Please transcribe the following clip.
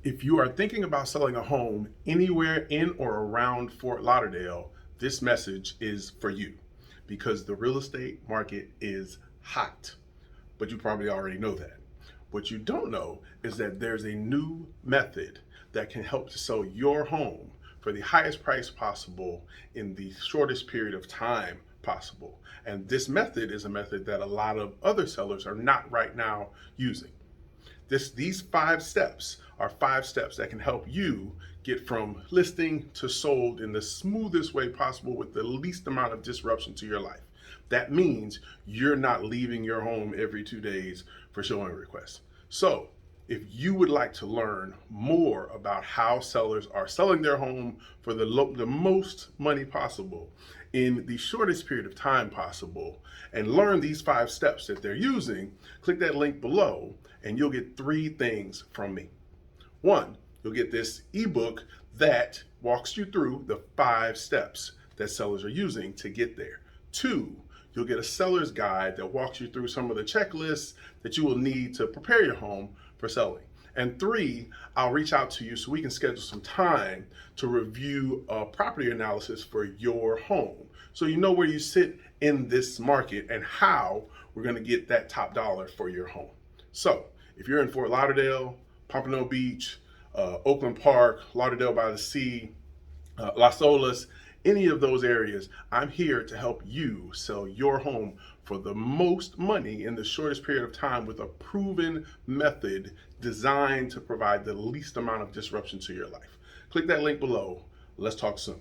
If you are thinking about selling a home anywhere in or around Fort Lauderdale, this message is for you because the real estate market is hot. But you probably already know that. What you don't know is that there's a new method that can help to sell your home for the highest price possible in the shortest period of time possible. And this method is a method that a lot of other sellers are not right now using. These 5 steps are 5 steps that can help you get from listing to sold in the smoothest way possible with the least amount of disruption to your life. That means you're not leaving your home every 2 days for showing requests. So if you would like to learn more about how sellers are selling their home for the most money possible in the shortest period of time possible and learn these 5 steps that they're using, click that link below and you'll get 3 things from me. 1, you'll get this ebook that walks you through the 5 steps that sellers are using to get there. 2, you'll get a seller's guide that walks you through some of the checklists that you will need to prepare your home for selling. And 3, I'll reach out to you so we can schedule some time to review a property analysis for your home, so you know where you sit in this market and how we're going to get that top dollar for your home. So if you're in Fort Lauderdale, Pompano Beach, Oakland Park, Lauderdale by the Sea, Las Olas, any of those areas, I'm here to help you sell your home for the most money in the shortest period of time with a proven method designed to provide the least amount of disruption to your life. Click that link below. Let's talk soon.